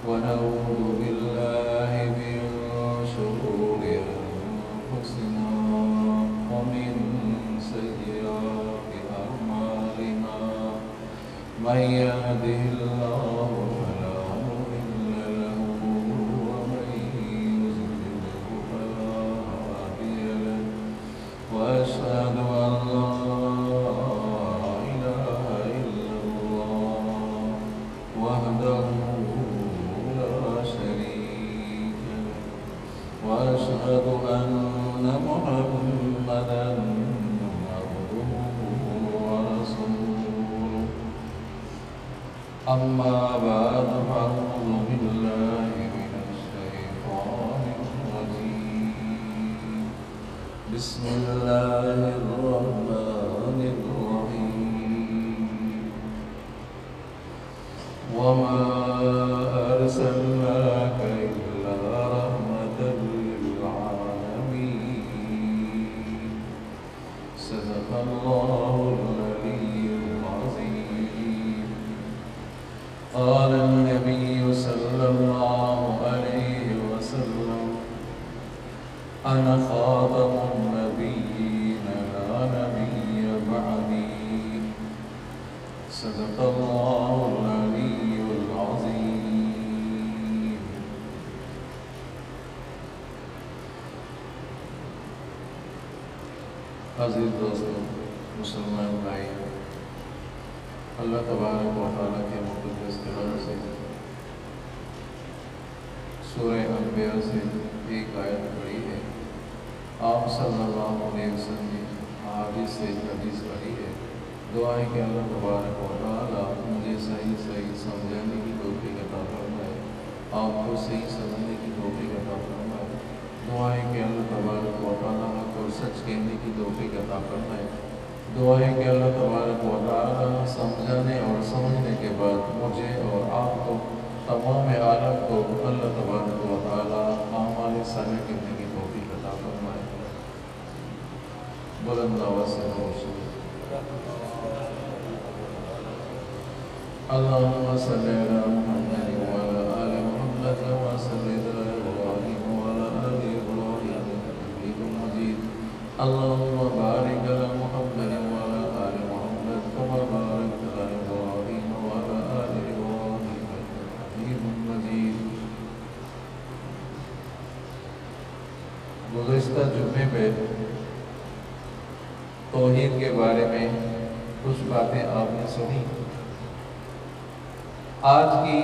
ونعوذ بالله من شرور أنفسنا ومن سيئات أعمالنا من يهده الله فلا مضل له ومن يضلل فلا هادي له وأشهد أن لا إله إلا الله وحده لا شريك له وأشهد أن محمدا عبده ورسوله أما بعد فأعوذ بالله من الشيطان الرجيم بسم الله الرحمن الرحيم وما أرسلناك إلا رحمة للعالمين صدق الله العلي العظيم قال النبي صلى الله عليه وسلم أنا خاتم النبيين لا نبي بعدي صدق الله العلي العظيم عزیز دوستوں، مسلمان بھائی، اللہ تبارک و تعالیٰ کے مقدس کلام سے سورہ انبیاء سے ایک آیت پڑھی ہے۔ آپ صلی اللہ علیہ وسلم نے احادیث سے حدیث پڑھی ہے۔ دعا ہے کہ اللہ تبارک و تعالیٰ مجھے صحیح سمجھانے کی توفیق عطا فرمائے، آپ کو صحیح سمجھنے کی توفیق عطا فرمائے۔ دعا ہے کہ اللہ تبارک و تعالیٰ حق اور سچ کہنے کی توفیق عطا فرمائے۔ دعا ہے کہ اللہ تبارک و تعالیٰ سمجھانے اور سمجھنے کے بعد مجھے اور آپ کو تمام عالم کو اللہ تبارک و تعالیٰ اعمال صالحہ کرنے کی توفیق عطا فرمائے۔ بلند آواز سے خوشی اللهم صل على محمد وعلى آل محمد كما صليت على إبراهيم وعلى آل إبراهيم إنك حميد مجيد اللهم بارك على محمد وعلى آل محمد كما باركت على إبراهيم وعلى آل إبراهيم إنك حميد مجيد۔ گزشتہ جمعے پہ توحید کے بارے میں کچھ باتیں آپ نے سنی۔ آج کی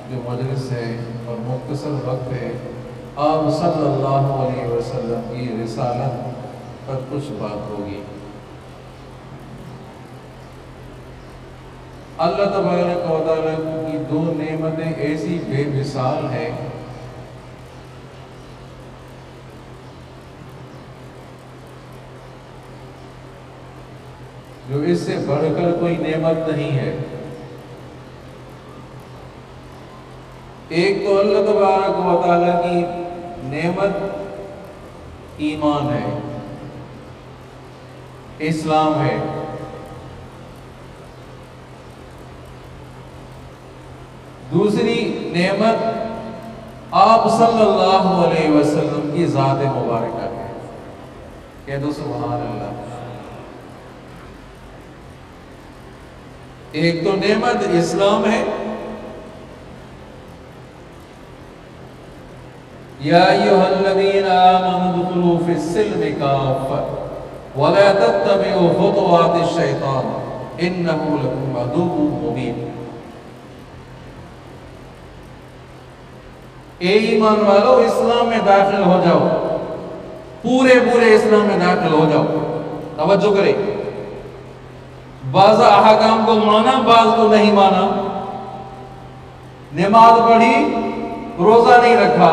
جو مجلس ہے اور مختصر وقت ہے، آپ صلی اللہ علیہ وسلم کی رسالت پر کچھ بات ہوگی۔ اللہ تبارک و تعالیٰ کی دو نعمتیں ایسی بے مثال ہیں جو اس سے بڑھ کر کوئی نعمت نہیں ہے۔ ایک تو اللہ تبارک و تعالیٰ کی نعمت ایمان ہے، اسلام ہے۔ دوسری نعمت آپ صلی اللہ علیہ وسلم کی ذات مبارکہ ہے۔ کہہ دو سبحان اللہ۔ ایک تو نعمت اسلام ہے، یا ایھا الذین آمنوا ادخلوا فی السلم کافۃ ولا تتبعوا خطوات الشیطان انہ لکم عدو مبین۔ اے ایمان والو، اسلام میں داخل ہو جاؤ، پورے اسلام میں داخل ہو جاؤ۔ توجہ کرے، بعض احکام کو مانا، بعض کو نہیں مانا، نماز پڑھی، روزہ نہیں رکھا،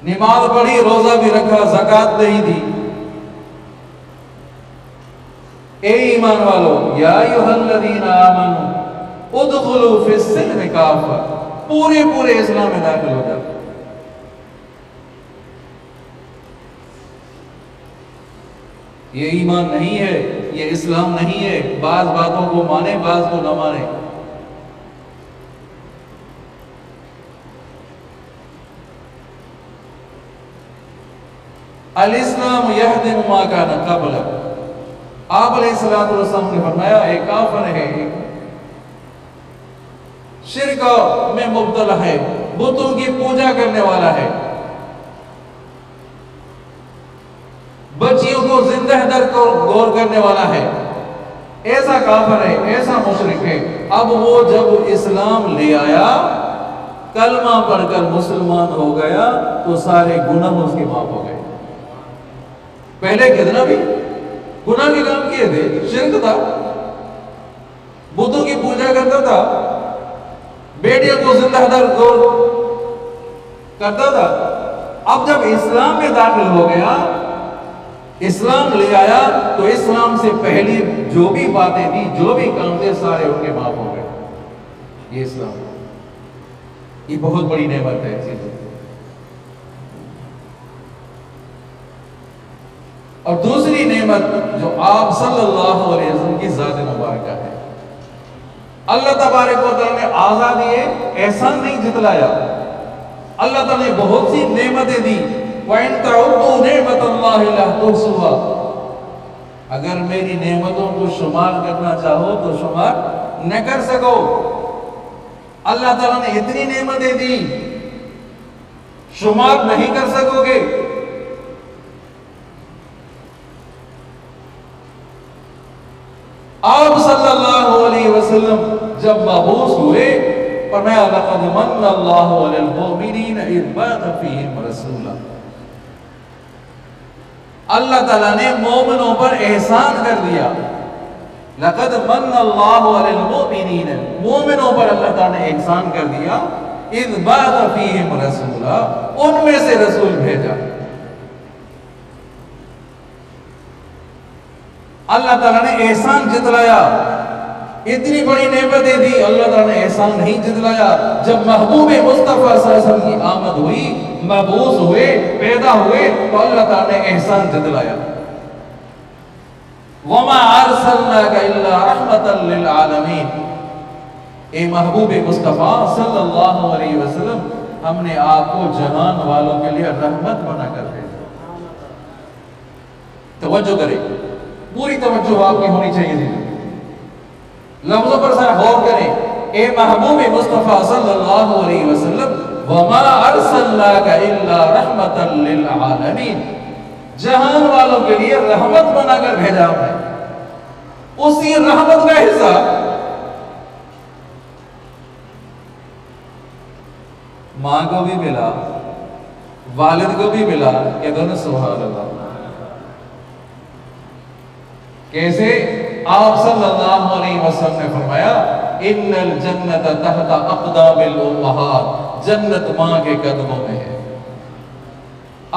نماز پڑھی، روزہ بھی رکھا، زکوٰۃ نہیں دی۔ اے ایمان والو، یا ایھا الذین آمنوا ادخلوا فی السلم کافۃ، پورے اسلام میں داخل ہو جاؤ۔ یہ ایمان نہیں ہے، یہ اسلام نہیں ہے۔ بعض باتوں کو مانے، بعض کو نہ مانے۔ الاسلام یہدم ما کان قبل. آپ علیہ السلام نے فرمایا ایک کافر ہے، شرک میں مبتلا ہے، بتوں کی پوجا کرنے والا ہے، بچیوں کو زندہ در کو غور کرنے والا ہے، ایسا کافر ہے، ایسا مشرک ہے. اب وہ جب اسلام لے آیا، کلمہ پڑھ کر مسلمان ہو گیا تو سارے گناہ اس کے معاف ہو گئے. پہلے کتنا بھی گناہ کے کام کیے تھے، شرک تھا، بتوں کی پوجا کرتا تھا، بیٹیوں کو زندہ در گور کرتا تھا. اب جب اسلام میں داخل ہو گیا، اسلام لے آیا، تو اسلام سے پہلی جو بھی باتیں تھی، جو بھی کام تھے، سارے ان کے معاف ہو گئے. یہ اسلام، یہ بہت بڑی نعمت ہے. اور دوسری نعمت جو آپ صلی اللہ علیہ وسلم کی ذات مبارکہ ہے، اللہ تبارک و تعالیٰ نے آزادی احسان نہیں جتلایا. اللہ تعالیٰ نے بہت سی نعمتیں دی. وَإِن تَعُدُّوا نِعْمَةَ اللَّهِ لَا تُحْصُوهَا. اگر میری نعمتوں کو شمار کرنا چاہو تو شمار نہ کر سکو. اللہ تعالیٰ نے اتنی نعمتیں دی، شمار نہیں کر سکو گے. آپ صلی اللہ علیہ وسلم جب مبعوث ہوئے، فرمایا لَقَدْ مَنَّ اللَّهُ عَلَى الْمُؤْمِنِينَ إِذْ بَعَثَ فِيهِمْ رَسُولًا. اللہ تعالیٰ نے مومنوں پر احسان کر دیا. لَقَدْ مَنَّ اللَّهُ عَلَى الْمُؤْمِنِينَ، مومنوں پر اللہ تعالیٰ نے احسان کر دیا. إِذْ بَعَثَ فِيهِمْ رَسُولًا، ان میں سے رسول بھیجا. اللہ تعالیٰ نے احسان جتلایا. اتنی بڑی نعمتیں دی، اللہ تعالیٰ نے احسان نہیں جتلایا. جب محبوب مصطفیٰ صلی اللہ علیہ وسلم کی آمد ہوئی، مبعوث ہوئے، پیدا ہوئے، تو اللہ تعالیٰ نے احسان جتلایا. وَمَا أَرْسَلْنَاكَ إِلَّا رَحْمَةً لِلْعَالَمِينَ. اے محبوب مصطفیٰ صلی اللہ علیہ وسلم، ہم نے آپ کو جہان والوں کے لیے رحمت بنا کر بھیجا. توجہ کریں، پوری توجہ آپ کی ہونی چاہیے تھی. لفظوں پر ذرا غور کریں. اے محبوب مصطفیٰ صلی اللہ علیہ وسلم، وَمَا أَرْسَلْنَاكَ إِلَّا رَحْمَةً لِلْعَالَمِينَ، جہان والوں کے لیے رحمت بنا کر بھیجا ہم نے. اسی رحمت کا حصہ ماں کو بھی ملا، والد کو بھی ملا. کہ دونوں سبحان اللہ. کیسے؟ آپ صلی اللہ علیہ وسلم نے فرمایا ان الجنت تحت اقدام الامہات، جنت ماں کے قدموں میں ہے.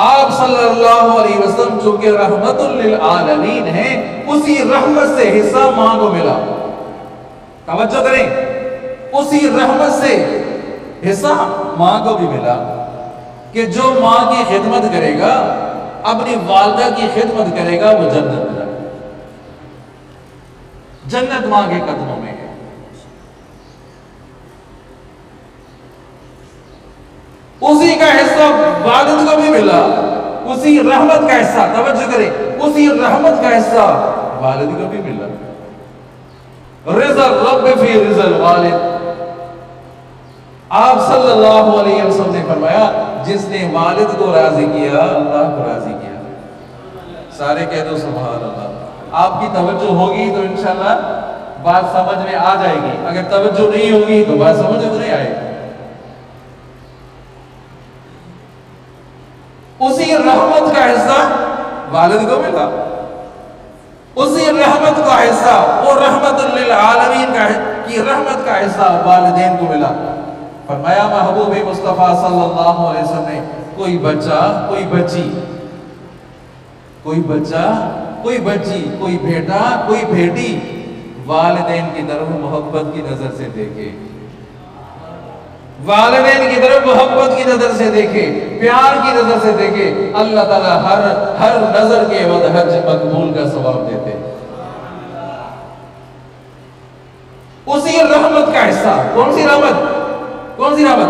آپ صلی اللہ علیہ وسلم چونکہ رحمت للعالمین ہیں، اسی رحمت سے حصہ ماں کو ملا. توجہ کریں، اسی رحمت سے حصہ ماں کو بھی ملا کہ جو ماں کی خدمت کرے گا، اپنی والدہ کی خدمت کرے گا، وہ جنت میں جائے. جنت ماں کے قدموں میں ہے. اسی کا حصہ والد کو بھی ملا، اسی رحمت کا حصہ، توجہ کریں، اسی رحمت کا حصہ والد کو بھی ملا. رضا الرب فی رضا الوالد. آپ صلی اللہ علیہ وسلم نے فرمایا جس نے والد کو راضی کیا، اللہ کو راضی کیا. سارے کہہ دو سبحان اللہ. آپ کی توجہ ہوگی تو انشاءاللہ بات سمجھ میں آ جائے گی. اگر توجہ نہیں ہوگی تو بات سمجھ میں نہیں آئے گی. اسی رحمت کا حصہ والد کو ملا، اسی رحمت کا حصہ، وہ رحمت للعالمین کی رحمت کا حصہ والدین کو ملا. فرمایا محبوب مصطفیٰ صلی اللہ علیہ وسلم نے کوئی بچہ، کوئی بچی، کوئی بچہ، کوئی بچی، کوئی بیٹا، کوئی بیٹی والدین کی طرف محبت کی نظر سے دیکھے، والدین کی طرف محبت کی نظر سے دیکھے، پیار کی نظر سے دیکھے، اللہ تعالیٰ ہر نظر کے بعد حج مقبول کا ثواب دیتے. اسی رحمت کا حصہ. کون سی رحمت؟ کون سی رحمت؟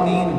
3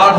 8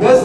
10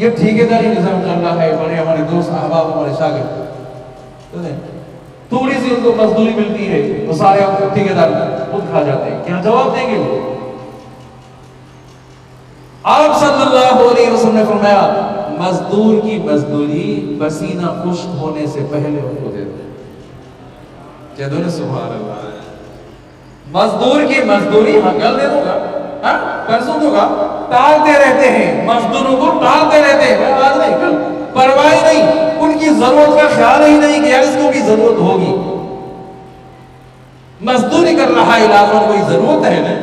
یہ ٹھیکیداری نظام چل رہا ہے، بڑے ہمارے دوست احباب ہمارے شاگرد تھوڑی سی ان کو مزدوری ملتی ہے وہ سارے ٹھیکیدار خود کھا جاتے ہیں، کیا جواب دیں گے وہ؟ آپ صلی اللہ علیہ وسلم نے فرمایا مزدور کی مزدوری پسینہ خشک ہونے سے پہلے ان کو دے دو۔ کہہ دو نا سبحان اللہ۔ مزدور کی مزدوری کل دے دوں گا، پرسوں دوں گا، ٹالتے رہتے ہیں مزدوروں کو، ٹالتے رہتے ہیں، میں آج نہیں کل، پرواہ نہیں، ان کی ضرورت کا خیال ہی نہیں کہ اس کو بھی ضرورت ہوگی۔ مزدوری کر رہا ہے، علاج میں کوئی ضرورت ہے نا۔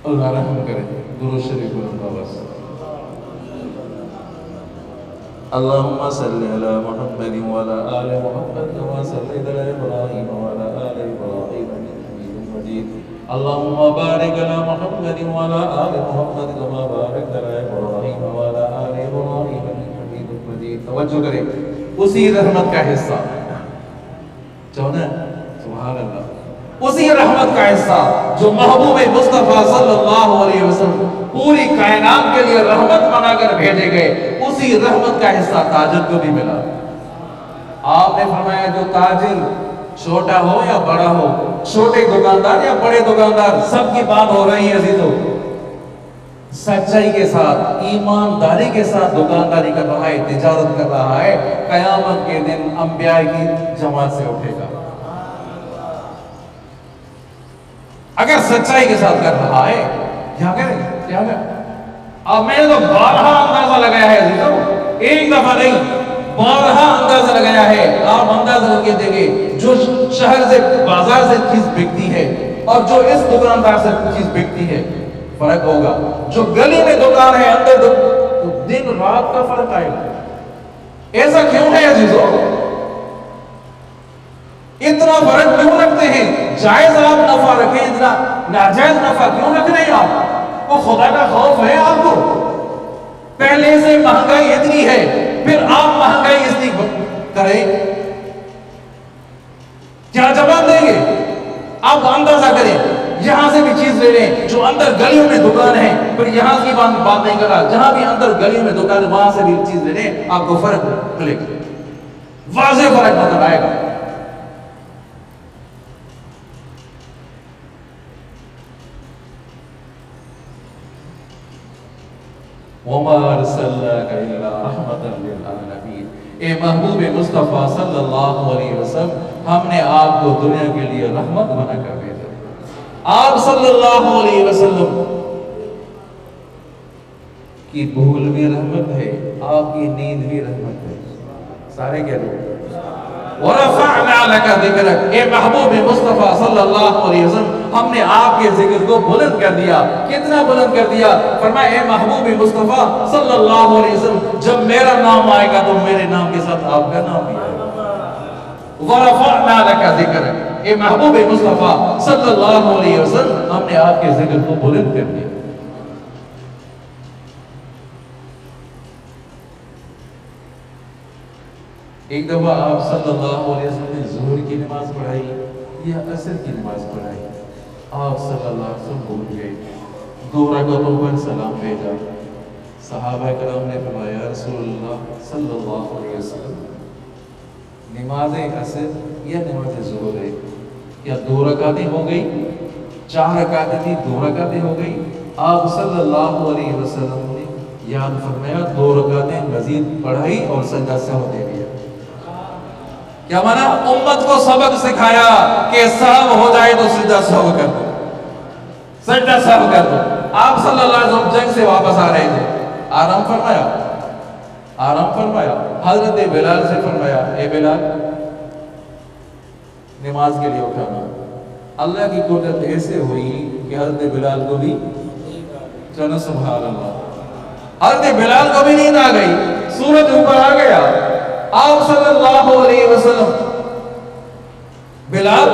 اللہ رحم کرے، درود شریف اللہ بس۔ اللہم صلی علی محمد وعلی آل محمد کما صلیت علی ابراہیم وعلی آل ابراہیم انک حمید مجید۔ اللہم بارک علی محمد وعلی آل محمد کما بارکت علی ابراہیم وعلی آل ابراہیم انک حمید مجید۔ توجہ کریں، اسی رحمت کا حصہ چاہنا سبحان اللہ، اسی رحمت کا حصہ جو محبوب مصطفیٰ صلی اللہ علیہ وسلم پوری کائنات کے لیے رحمت بنا کر بھیجے گئے، اسی رحمت کا حصہ تاجر کو بھی ملا۔ آپ نے فرمایا جو تاجر چھوٹا ہو یا بڑا ہو، چھوٹے دکاندار یا بڑے دکاندار، سب کی بات ہو رہی ہے عزیزو، سچائی کے ساتھ ایمانداری کے ساتھ دکانداری کر رہا ہے، تجارت کر رہا ہے، قیامت کے دن انبیاء کی جماعت سے اٹھے گا۔ اگر سچائی کے ساتھ کر رہا ہے، کیا کریں؟ کیا کریں؟ اب میں نے تو بارہا اندازہ لگایا ہے عزیزو، ایک دفعہ نہیں، بارہا اندازہ لگایا ہے۔ آپ اندازہ لگے دیں گے، جو شہر سے بازار سے چیز بکتی ہے اور جو اس دکاندار سے چیز بکتی ہے، فرق ہوگا۔ جو گلی میں دکان ہے اندر دن رات کا فرق آئے گا۔ ایسا کیوں ہے عزیزو؟ اتنا فرق کیوں رکھتے ہیں؟ جائز آپ نفع رکھیں، اتنا ناجائز نفع کیوں رکھ رہے ہیں آپ؟ وہ خدا کا خوف ہے آپ کو؟ پہلے سے مہنگائی اتنی ہے، پھر آپ مہنگائی اتنی کریں، کیا جواب دیں گے؟ آپ اندازہ کریں، یہاں سے بھی چیز لے لیں، جو اندر گلیوں میں دکان ہے، پھر یہاں کی بات نہیں کر رہا، جہاں بھی اندر گلیوں میں دکان ہے وہاں سے بھی چیز لے لیں، آپ کو فرق ملے گا، واضح فرق نظر آئے گا۔ وَمَا أَرْسَلْنَاكَ إِلَّا رَحْمَةً لِلْعَالَمِينَ۔ اے محبوب مصطفیٰ صلی اللہ علیہ وسلم، ہم نے آپ کو دنیا کے لیے رحمت بنا کر بھیجا۔ آپ صلی اللہ علیہ وسلم کی بھول بھی رحمت ہے، آپ کی نیند بھی رحمت ہے، سارے کہہ دو۔ وَرَفَعْنَا لَكَ ذِكْرَكَ، اے محبوب مصطفیٰ صلی اللہ علیہ وسلم، ہم نے آپ کے ذکر کو بلند کر دیا۔ کتنا بلند کر دیا؟ فرمایا اے محبوب مصطفیٰ صلی اللہ علیہ وسلم، جب میرا نام آئے گا تو میرے نام کے ساتھ آپ کا نام بھی آئے گا۔ وَرَفَعْنَا لَكَ ذِكْرَكَ، اے محبوب مصطفیٰ صلی اللہ علیہ وسلم، ہم نے آپ کے ذکر کو بلند کر دیا۔ ایک دفعہ آپ صلی اللہ علیہ وسلم نے ظہر کی نماز پڑھائی یا عصر کی نماز پڑھائی، آپ صلی اللہ علیہ وسلم بھول گئے، 2 رکعتوں پر سلام بھیجا۔ صحابہ کرام نے فرمایا یا رسول اللہ صلی اللہ علیہ وسلم، نماز عصر یا نماز ظہر ہے، کیا 2 رکعتیں ہو گئی؟ 4 رکعتیں تھی، 2 رکعتیں ہو گئی۔ آپ صلی اللہ علیہ وسلم نے یاد فرمایا 2 رکعتیں مزید پڑھائی اور سجدہ سہو دے دیا۔ کیا مانا؟ امت کو سبق سکھایا کہ سہو ہو جائے تو سجدہ سہو کر دو، سجدہ سہو کر دو۔ آپ صلی اللہ علیہ وسلم جنگ سے واپس آ رہے تھے، آرام فرمایا، آرام فرمایا۔ حضرت بلال سے فرمایا اے بلال، نماز کے لیے اٹھانا۔ اللہ کی قدرت ایسے ہوئی کہ حضرت بلال کو بھی چلو سبحان اللہ، حضرت بلال کو بھی نیند آ گئی، سورج اوپر آ گیا۔ آپ صلی اللہ علیہ وسلم، بلال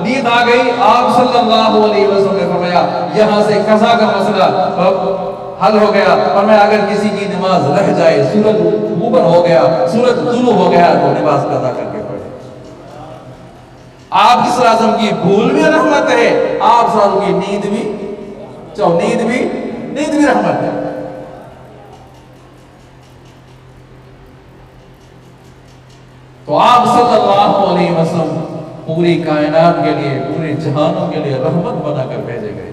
نیند آ گئی، آپ صلی اللہ علیہ وسلم نے فرمایا یہاں سے قضا کا مسئلہ حل ہو گیا۔ فرمایا اگر کسی کی نماز رہ جائے، سورج اوپر ہو گیا، سورج طلوع ہو گیا تو نماز قضا کر کے پڑھے۔ آپ کی سلاسم کی بھول بھی رحمت ہے، آپ سلاسم کی نیند بھی نیند بھی رحمت ہے۔ تو آپ صلی اللہ علیہ وسلم پوری کائنات کے لیے، پوری جہانوں کے لیے رحمت بنا کر بھیجے گئے۔